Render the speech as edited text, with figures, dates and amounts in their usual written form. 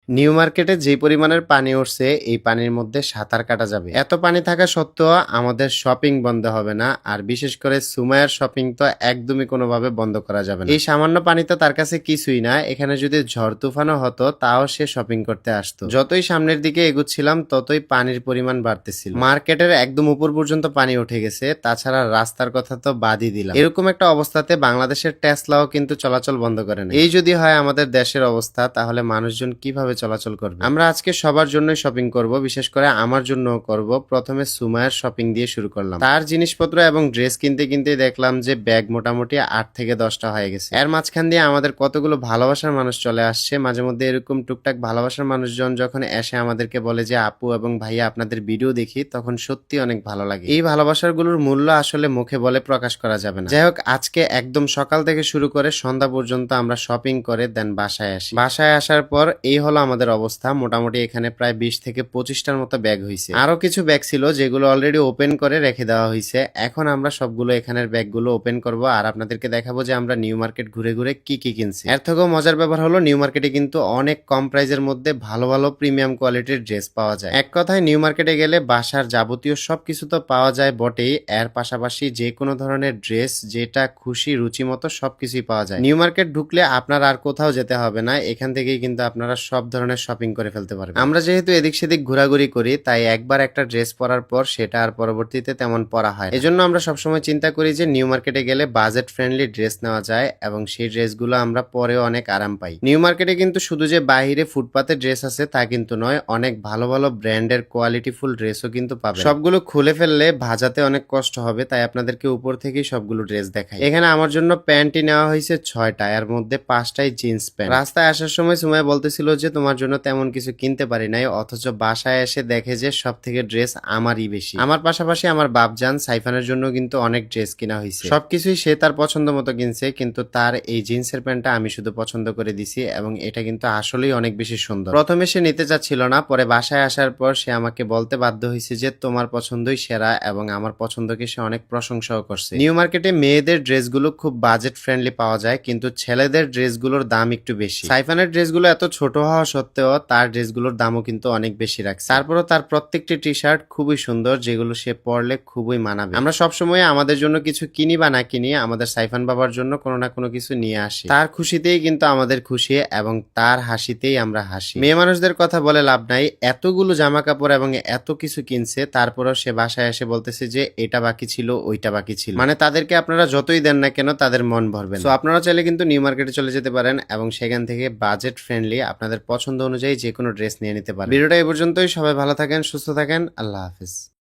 New মার্কেটে যে পরিমাণের পানি উঠছে এই পানির মধ্যে সাঁতার কাটা যাবে। এত পানি থাকা সত্ত্বেও আমাদের শপিং বন্ধ হবে না। আর বিশেষ করে সুমাইয়ার শপিং তো একদমই কোনোভাবে বন্ধ করা যাবে না। এই সামান্য পানি তো তার কাছে কিছুই না। এখানে যদি ঝড় তুফানও হতো তাও সে শপিং করতে আসতো। যতই সামনের দিকে এগুচ্ছিলাম ততই পানির পরিমাণ বাড়তেছিল। মার্কেটের একদম উপর পর্যন্ত পানি উঠে গেছে। তাছাড়া রাস্তার কথা তো বাদই দিলাম। এরকম একটা অবস্থাতে বাংলাদেশের টেসলাও কিন্তু চলাচল বন্ধ করে না। এই যদি হয় আমাদের দেশের অবস্থা, তাহলে মানুষজন কিভাবে চলাচল করবে। আমরা আজকে সবার জন্যই শপিং করব, বিশেষ করে আমার জন্য করব। প্রথমে সুমাইয়ার শপিং দিয়ে শুরু করলাম। তার জিনিসপত্র এবং ড্রেস কিনতে কিনতে দেখলাম যে ব্যাগ মোটামুটি 8 থেকে 10টা হয়ে গেছে। এর মাঝখান দিয়ে আমাদের কতগুলো ভালোবাসার মানুষ চলে আসছে। মাঝে মধ্যে এরকম টুকটাক ভালোবাসার মানুষজন যখন এসে আমাদেরকে বলে যে আপু এবং ভাইয়া আপনাদের ভিডিও দেখি, তখন সত্যি অনেক ভালো লাগে। এই ভালোবাসার গুলোর মূল্য আসলে মুখে বলে প্রকাশ করা যাবে না। যাই হোক, আজকে একদম সকাল থেকে শুরু করে সন্ধ্যা পর্যন্ত আমরা শপিং করে দেন বাসায় আসি। বাসায় আসার পর এই হলো আমাদের অবস্থা। মোটামুটি এখানে প্রায় 20 থেকে 25টার মতো ব্যাগ হয়েছে। আরো কিছু ব্যাগ ছিল যেগুলো অলরেডি ওপেন করে রেখে দেওয়া হয়েছে। এখন আমরা সবগুলো এখানের ব্যাগগুলো ওপেন করব আর আপনাদেরকে দেখাবো যে আমরা নিউ মার্কেট ঘুরে ঘুরে কি কি কিনছি। এর থেকেও মজার ব্যাপার হলো নিউ মার্কেটে কিন্তু অনেক কম প্রাইজের মধ্যে ভালো ভালো প্রিমিয়াম কোয়ালিটির ড্রেস পাওয়া যায়। এক কথায় নিউ মার্কেটে গেলে বাসার যাবতীয় সবকিছু তো পাওয়া যায় বটেই, এর পাশাপাশি যে কোনো ধরনের ড্রেস যেটা খুশি রুচি মতো সবকিছুই পাওয়া যায়। নিউ মার্কেট ঢুকলে আপনার আর কোথাও যেতে হবে না, এখান থেকেই কিন্তু আপনারা সব ধরনের শপিং করে ফেলতে পারবেন। আমরা যেহেতু এদিক সেদিক ঘোরাঘুরি করি, তাই একবার একটা ড্রেস পরার পর সেটা আর পরবর্তীতে তেমন পরা হয়। এজন্য আমরা সবসময় চিন্তা করি যে নিউ মার্কেটে গেলে বাজেট ফ্রেন্ডলি ড্রেস নেওয়া যায় এবং সেই ড্রেসগুলো আমরা পরেও অনেক আরাম পাই। নিউ মার্কেটে কিন্তু শুধু যে বাহিরে ফুটপাতে ড্রেস আছে তা কিন্তু নয়, অনেক ভালো ভালো ব্র্যান্ডের কোয়ালিটিফুল ড্রেসও কিন্তু পাবেন। সবগুলো খুলে ফেললে ভাজাতে অনেক কষ্ট হবে, তাই আপনাদেরকে উপর থেকেই সবগুলো ড্রেস দেখাই। এখানে আমার জন্য প্যান্টই নেওয়া হয়েছে 6টা, এর মধ্যে 5টাই জিন্স প্যান্ট। রাস্তায় আসার সময় সুমাইয়া বলতেছিল যে তোমার জন্য তেমন কিছু কিনতে পারি নাই, অথচ বাসায় এসে দেখে যে সব থেকে ড্রেস আমারই বেশি। আমার পাশাপাশি আমার বাপজান সাইফানের জন্য কিন্তু অনেক ড্রেস কিনা হয়েছে। সবকিছুই সে তার পছন্দ মতো কিনছে, কিন্তু তার এই জিন্সের প্যান্টটা আমি শুধু পছন্দ করে দিছি এবং এটা কিন্তু আসলেই অনেক বেশি সুন্দর। প্রথমে সে নিতে চাচ্ছিল না, পরে বাসায় আসার পর সে আমাকে বলতে বাধ্য হয়েছে যে তোমার পছন্দই সেরা এবং আমার পছন্দকে সে অনেক প্রশংসাও করছে। নিউ মার্কেটে মেয়েদের ড্রেসগুলো খুব বাজেট ফ্রেন্ডলি পাওয়া যায়, কিন্তু ছেলেদের ড্রেসগুলোর দাম একটু বেশি। সাইফানের ড্রেসগুলো এত ছোট হওয়া সত্ত্বেও তার ড্রেসগুলোর দামও কিন্তু অনেক বেশি রাখছে। তারপরও তার প্রত্যেকটি টি শার্ট খুবই সুন্দর, যেগুলো সে পরলে খুবই মানাবে। আমরা সবসময় আমাদের জন্য কিছু কিনি বা না কিনি, আমাদের সাইফান বাবার জন্য কোনো না কোনো কিছু নিয়ে আসি। তার খুশিতেই কিন্তু আমাদের খুশি এবং তার হাসিতেই আমরা হাসি। মেয়ে মানুষদের কথা বলে লাভ নাই, এতগুলো জামা কাপড় এবং এত কিছু কিনছে, তারপরও সে বাসায় এসে বলতেছে যে এটা বাকি ছিল ওইটা বাকি ছিল। মানে তাদেরকে আপনারা যতই দেন না কেন তাদের মন ভরবে না। তো আপনারা চাইলে কিন্তু নিউ মার্কেটে চলে যেতে পারেন এবং সেখান থেকে বাজেট ফ্রেন্ডলি আপনাদের পছন্দ অনুযায়ী যে কোনো ড্রেস নিয়ে নিতে পারেন। ভিডিওটা এই পর্যন্তই। সবাই ভালো থাকেন, সুস্থ থাকেন, আল্লাহ হাফিজ।